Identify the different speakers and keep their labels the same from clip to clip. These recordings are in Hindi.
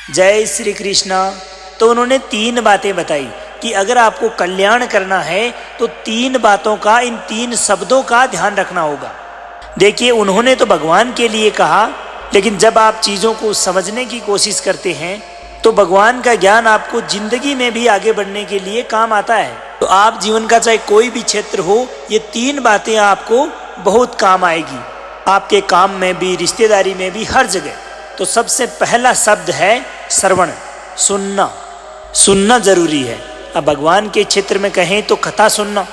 Speaker 1: जय श्री कृष्णा। तो उन्होंने 3 बातें बताई कि अगर आपको कल्याण करना है तो 3 बातों का, इन 3 शब्दों का ध्यान रखना होगा। देखिए, उन्होंने तो भगवान के लिए कहा, लेकिन जब आप चीज़ों को समझने की कोशिश करते हैं तो भगवान का ज्ञान आपको जिंदगी में भी आगे बढ़ने के लिए काम आता है। तो आप जीवन का चाहे कोई भी क्षेत्र हो, ये 3 बातें आपको बहुत काम आएगी, आपके काम में भी, रिश्तेदारी में भी, हर जगह। तो सबसे पहला शब्द है श्रवण, सुनना। सुनना जरूरी है। अब भगवान के क्षेत्र में कहें तो कथा सुनना।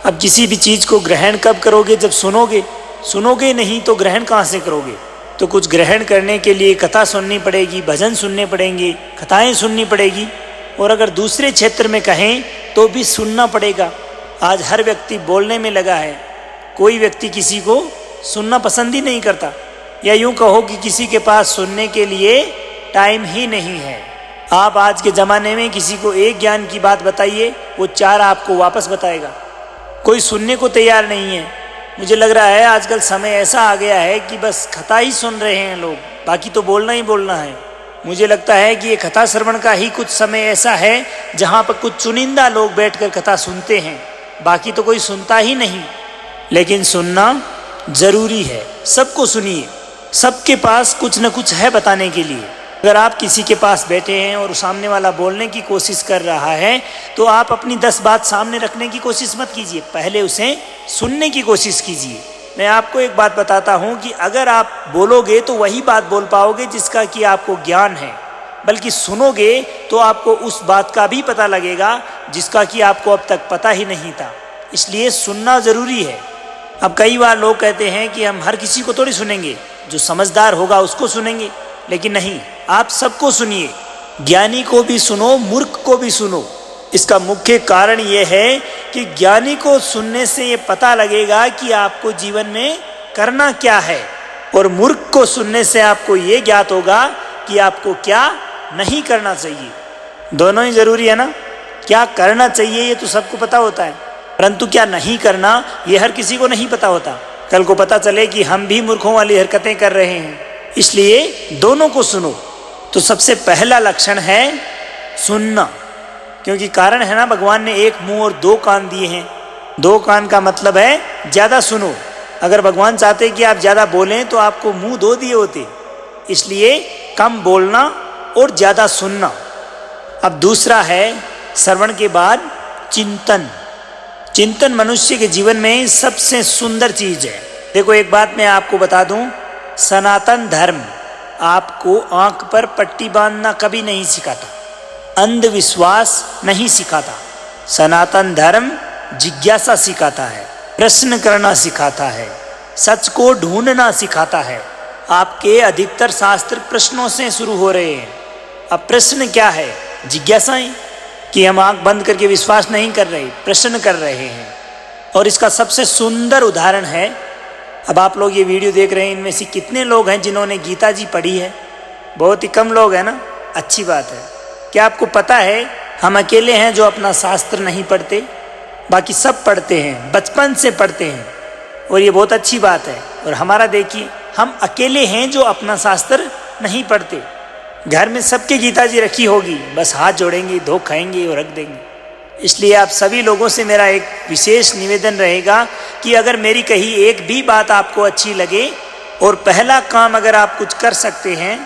Speaker 1: अब किसी भी चीज़ को ग्रहण कब करोगे? जब सुनोगे। सुनोगे नहीं तो ग्रहण कहाँ से करोगे? तो कुछ ग्रहण करने के लिए कथा सुननी पड़ेगी, भजन सुनने पड़ेंगे, कथाएं सुननी पड़ेगी। और अगर दूसरे क्षेत्र में कहें तो भी सुनना पड़ेगा। आज हर व्यक्ति बोलने में लगा है, कोई व्यक्ति किसी को सुनना पसंद ही नहीं करता, या यूं कहो कि किसी के पास सुनने के लिए टाइम ही नहीं है। आप आज के ज़माने में किसी को एक ज्ञान की बात बताइए, वो 4 आपको वापस बताएगा। कोई सुनने को तैयार नहीं है। मुझे लग रहा है आजकल समय ऐसा आ गया है कि बस कथा ही सुन रहे हैं लोग, बाकी तो बोलना ही बोलना है। मुझे लगता है कि ये कथा श्रवण का ही कुछ समय ऐसा है जहाँ पर कुछ चुनिंदा लोग बैठकर कथा सुनते हैं, बाकी तो कोई सुनता ही नहीं। लेकिन सुनना जरूरी है। सबको सुनिए, सबके पास कुछ न कुछ है बताने के लिए। अगर आप किसी के पास बैठे हैं और सामने वाला बोलने की कोशिश कर रहा है तो आप अपनी 10 बात सामने रखने की कोशिश मत कीजिए, पहले उसे सुनने की कोशिश कीजिए। मैं आपको एक बात बताता हूँ कि अगर आप बोलोगे तो वही बात बोल पाओगे जिसका कि आपको ज्ञान है, बल्कि सुनोगे तो आपको उस बात का भी पता लगेगा जिसका कि आपको अब तक पता ही नहीं था। इसलिए सुनना ज़रूरी है। अब कई बार लोग कहते हैं कि हम हर किसी को थोड़ी सुनेंगे, जो समझदार होगा उसको सुनेंगे। लेकिन नहीं, आप सबको सुनिए, ज्ञानी को भी सुनो, मूर्ख को भी सुनो। इसका मुख्य कारण यह है कि ज्ञानी को सुनने से ये पता लगेगा कि आपको जीवन में करना क्या है, और मूर्ख को सुनने से आपको ये ज्ञात होगा कि आपको क्या नहीं करना चाहिए। दोनों ही जरूरी है ना। क्या करना चाहिए ये तो सबको पता होता है, परंतु क्या नहीं करना ये हर किसी को नहीं पता होता। कल को पता चले कि हम भी मूर्खों वाली हरकतें कर रहे हैं। इसलिए दोनों को सुनो। तो सबसे पहला लक्षण है सुनना, क्योंकि कारण है ना, भगवान ने 1 मुंह और 2 कान दिए हैं। 2 कान का मतलब है ज़्यादा सुनो। अगर भगवान चाहते कि आप ज़्यादा बोलें तो आपको मुंह 2 दिए होते। इसलिए कम बोलना और ज़्यादा सुनना। अब दूसरा है श्रवण के बाद चिंतन। चिंतन मनुष्य के जीवन में सबसे सुंदर चीज़ है। देखो, एक बात मैं आपको बता दूं, सनातन धर्म आपको आंख पर पट्टी बांधना कभी नहीं सिखाता, अंधविश्वास नहीं सिखाता। सनातन धर्म जिज्ञासा सिखाता है, प्रश्न करना सिखाता है, सच को ढूंढना सिखाता है। आपके अधिकतर शास्त्र प्रश्नों से शुरू हो रहे हैं। अब प्रश्न क्या है? जिज्ञासाएं, कि हम आंख बंद करके विश्वास नहीं कर रहे, प्रश्न कर रहे हैं। और इसका सबसे सुंदर उदाहरण है, अब आप लोग ये वीडियो देख रहे हैं, इनमें से कितने लोग हैं जिन्होंने गीता जी पढ़ी है? बहुत ही कम लोग हैं ना। अच्छी बात है। क्या आपको पता है हम अकेले हैं जो अपना शास्त्र नहीं पढ़ते? बाकी सब पढ़ते हैं, बचपन से पढ़ते हैं, और ये बहुत अच्छी बात है। और हमारा देखिए, हम अकेले हैं जो अपना शास्त्र नहीं पढ़ते। घर में सबके गीता जी रखी होगी, बस हाथ जोड़ेंगे, धो खाएंगे और रख देंगे। इसलिए आप सभी लोगों से मेरा एक विशेष निवेदन रहेगा कि अगर मेरी कही एक भी बात आपको अच्छी लगे और पहला काम अगर आप कुछ कर सकते हैं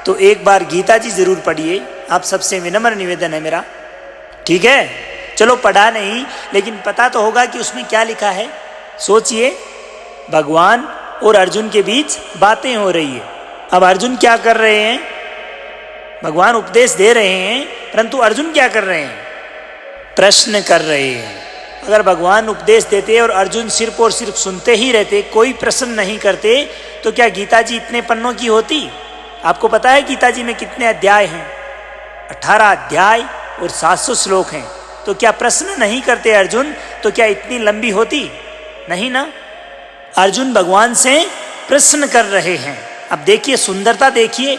Speaker 1: तो एक बार गीता जी जरूर पढ़िए। आप सबसे विनम्र निवेदन है मेरा, ठीक है? चलो, पढ़ा नहीं लेकिन पता तो होगा कि उसमें क्या लिखा है। सोचिए, भगवान और अर्जुन के बीच बातें हो रही है। अब अर्जुन क्या कर रहे हैं? भगवान उपदेश दे रहे हैं, परंतु अर्जुन क्या कर रहे हैं? प्रश्न कर रहे हैं। अगर भगवान उपदेश देते और अर्जुन सिर्फ और सिर्फ सुनते ही रहते, कोई प्रश्न नहीं करते, तो क्या गीता जी इतने पन्नों की होती? आपको पता है गीता जी में कितने अध्याय हैं? 18 अध्याय और 700 श्लोक हैं। तो क्या प्रश्न नहीं करते अर्जुन, तो क्या इतनी लंबी होती? नहीं ना। अर्जुन भगवान से प्रश्न कर रहे हैं। अब देखिए, सुंदरता देखिए।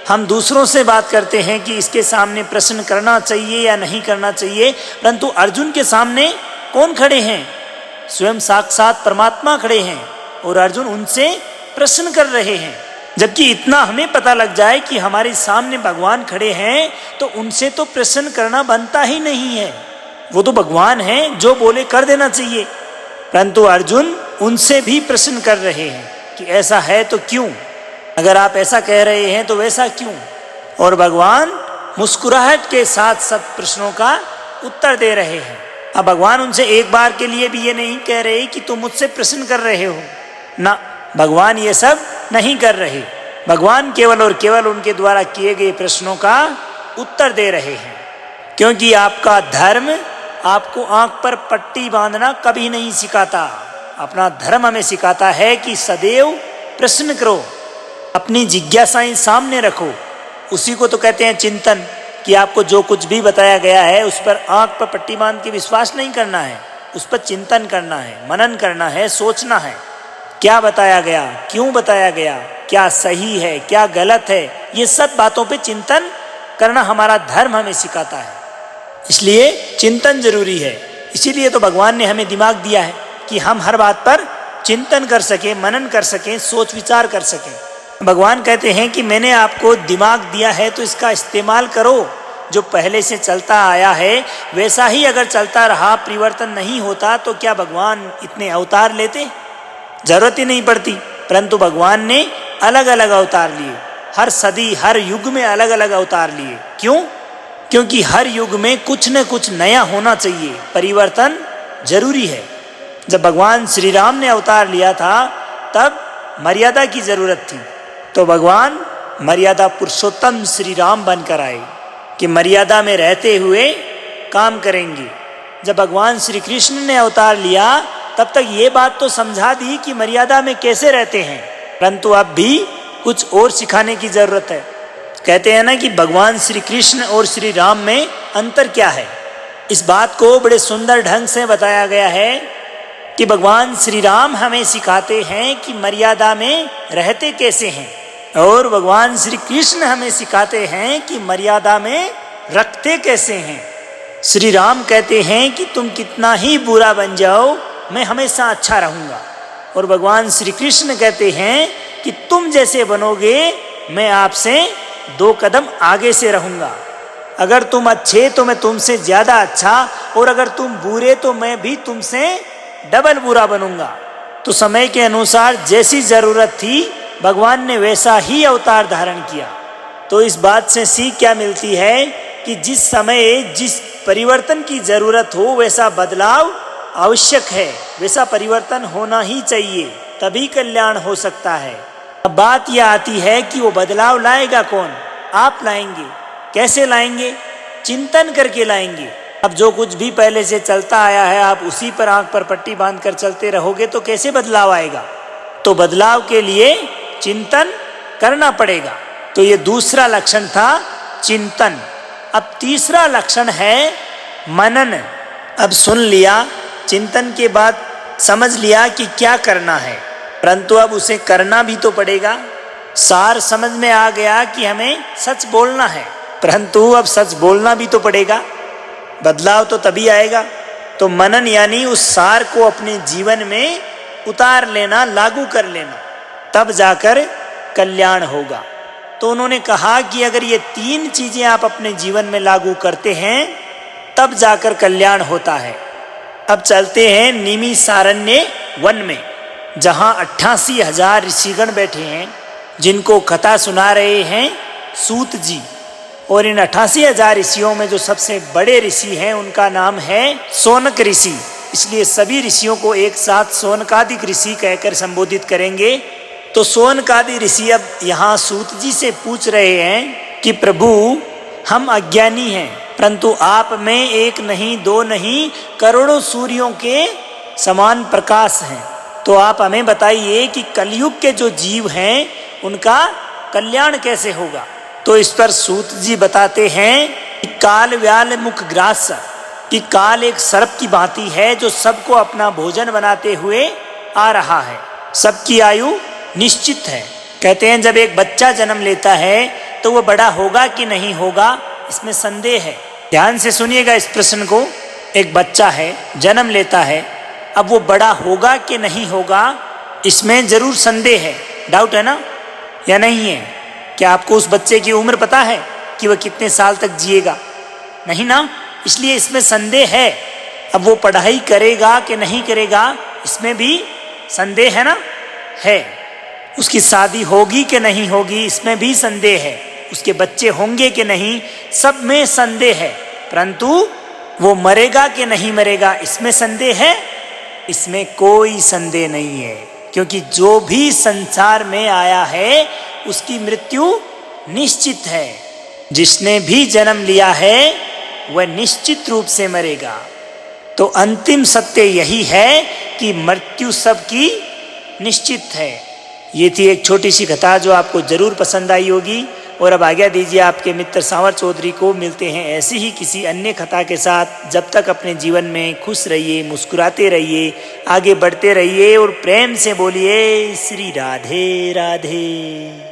Speaker 1: हम दूसरों से बात करते हैं कि इसके सामने प्रश्न करना चाहिए या नहीं करना चाहिए, परंतु अर्जुन के सामने कौन खड़े हैं? स्वयं साक्षात परमात्मा खड़े हैं और अर्जुन उनसे प्रश्न कर रहे हैं। जबकि इतना हमें पता लग जाए कि हमारे सामने भगवान खड़े हैं तो उनसे तो प्रश्न करना बनता ही नहीं है। वो तो भगवान हैं, जो बोले कर देना चाहिए। परंतु अर्जुन उनसे भी प्रश्न कर रहे हैं कि ऐसा है तो क्यों, अगर आप ऐसा कह रहे हैं तो वैसा क्यों। और भगवान मुस्कुराहट के साथ सब प्रश्नों का उत्तर दे रहे हैं। अब भगवान उनसे एक बार के लिए भी ये नहीं कह रहे कि तुम मुझसे प्रश्न कर रहे हो ना, भगवान ये सब नहीं कर रहे। भगवान केवल और केवल उनके द्वारा किए गए प्रश्नों का उत्तर दे रहे हैं। क्योंकि आपका धर्म आपको आंख पर पट्टी बांधना कभी नहीं सिखाता। अपना धर्म हमें सिखाता है कि सदैव प्रश्न करो, अपनी जिज्ञासाएं सामने रखो। उसी को तो कहते हैं चिंतन, कि आपको जो कुछ भी बताया गया है उस पर आंख पर पट्टी बांध के विश्वास नहीं करना है, उस पर चिंतन करना है, मनन करना है, सोचना है क्या बताया गया, क्यों बताया गया, क्या सही है, क्या गलत है। ये सब बातों पे चिंतन करना हमारा धर्म हमें सिखाता है। इसलिए चिंतन जरूरी है। इसीलिए तो भगवान ने हमें दिमाग दिया है कि हम हर बात पर चिंतन कर सकें, मनन कर सकें, सोच विचार कर सकें। भगवान कहते हैं कि मैंने आपको दिमाग दिया है तो इसका इस्तेमाल करो। जो पहले से चलता आया है वैसा ही अगर चलता रहा, परिवर्तन नहीं होता, तो क्या भगवान इतने अवतार लेते? जरूरत ही नहीं पड़ती। परंतु भगवान ने अलग अलग अवतार लिए, हर सदी हर युग में अलग अलग अवतार लिए। क्यों? क्योंकि हर युग में कुछ न कुछ नया होना चाहिए, परिवर्तन जरूरी है। जब भगवान श्री राम ने अवतार लिया था तब मर्यादा की जरूरत थी, तो भगवान मर्यादा पुरुषोत्तम श्री राम बनकर आए कि मर्यादा में रहते हुए काम करेंगे। जब भगवान श्री कृष्ण ने अवतार लिया तब तक ये बात तो समझा दी कि मर्यादा में कैसे रहते हैं, परंतु अब भी कुछ और सिखाने की जरूरत है। कहते हैं ना कि भगवान श्री कृष्ण और श्री राम में अंतर क्या है। इस बात को बड़े सुंदर ढंग से बताया गया है कि भगवान श्री राम हमें सिखाते हैं कि मर्यादा में रहते कैसे हैं, और भगवान श्री कृष्ण हमें सिखाते हैं कि मर्यादा में रखते कैसे हैं। श्री राम कहते हैं कि तुम कितना ही बुरा बन जाओ, मैं हमेशा अच्छा रहूंगा। और भगवान श्री कृष्ण कहते हैं कि तुम जैसे बनोगे मैं आपसे 2 कदम आगे से रहूंगा। अगर तुम अच्छे तो मैं तुमसे ज्यादा अच्छा, और अगर तुम बुरे तो मैं भी तुमसे डबल बुरा बनूंगा। तो समय के अनुसार जैसी जरूरत थी भगवान ने वैसा ही अवतार धारण किया। तो इस बात से सीख क्या मिलती है कि जिस समय जिस परिवर्तन की जरूरत हो वैसा बदलाव आवश्यक है, वैसा परिवर्तन होना ही चाहिए, तभी कल्याण हो सकता है। अब बात यह आती है कि वो बदलाव लाएगा कौन? आप लाएंगे। कैसे लाएंगे? चिंतन करके लाएंगे। अब जो कुछ भी पहले से चलता आया है आप उसी पर आंख पर पट्टी बांधकर चलते रहोगे तो कैसे बदलाव आएगा? तो बदलाव के लिए चिंतन करना पड़ेगा। तो ये दूसरा लक्षण था चिंतन। अब तीसरा लक्षण है मनन। अब सुन लिया, चिंतन के बाद समझ लिया कि क्या करना है, परंतु अब उसे करना भी तो पड़ेगा। सार समझ में आ गया कि हमें सच बोलना है, परंतु अब सच बोलना भी तो पड़ेगा। बदलाव तो तभी आएगा। तो मनन यानी उस सार को अपने जीवन में उतार लेना, लागू कर लेना, तब जाकर कल्याण होगा। तो उन्होंने कहा कि अगर ये 3 चीजें आप अपने जीवन में लागू करते हैं तब जाकर कल्याण होता है। अब चलते हैं निमिषारण्य वन में, जहां 88,000 ऋषिगण बैठे हैं जिनको कथा सुना रहे हैं सूत जी। और इन 88,000 ऋषियों में जो सबसे बड़े ऋषि हैं उनका नाम है शौनक ऋषि। इसलिए सभी ऋषियों को एक साथ शौनकादिक ऋषि कहकर संबोधित करेंगे। तो शौनकादि ऋषि अब यहाँ सूत जी से पूछ रहे हैं कि प्रभु हम अज्ञानी हैं, परंतु आप में 1 नहीं 2 नहीं करोड़ों सूर्यों के समान प्रकाश हैं। तो आप हमें बताइए कि कलयुग के जो जीव हैं उनका कल्याण कैसे होगा। तो इस पर सूत जी बताते हैं कि काल व्याल मुख ग्रास, कि काल एक सर्प की भांति है जो सबको अपना भोजन बनाते हुए आ रहा है। सबकी आयु निश्चित है। कहते हैं जब एक बच्चा जन्म लेता है तो वह बड़ा होगा कि नहीं होगा, इसमें संदेह है। ध्यान से सुनिएगा इस प्रश्न को। एक बच्चा है, जन्म लेता है, अब वो बड़ा होगा कि नहीं होगा, इसमें जरूर संदेह है, डाउट है ना। या नहीं है? क्या आपको उस बच्चे की उम्र पता है कि वह कितने साल तक जिएगा? नहीं ना, इसलिए इसमें संदेह है। अब वो पढ़ाई करेगा कि नहीं करेगा, इसमें भी संदेह है ना, है। उसकी शादी होगी कि नहीं होगी, इसमें भी संदेह है। उसके बच्चे होंगे कि नहीं, सब में संदेह है। परंतु वो मरेगा कि नहीं मरेगा, इसमें संदेह है? इसमें कोई संदेह नहीं है, क्योंकि जो भी संसार में आया है उसकी मृत्यु निश्चित है। जिसने भी जन्म लिया है वह निश्चित रूप से मरेगा। तो अंतिम सत्य यही है कि मृत्यु सबकी निश्चित है। ये थी एक छोटी सी कथा जो आपको जरूर पसंद आई होगी। और अब आज्ञा दीजिए आपके मित्र सांवर चौधरी को। मिलते हैं ऐसी ही किसी अन्य कथा के साथ। जब तक अपने जीवन में खुश रहिए, मुस्कुराते रहिए, आगे बढ़ते रहिए और प्रेम से बोलिए श्री राधे राधे।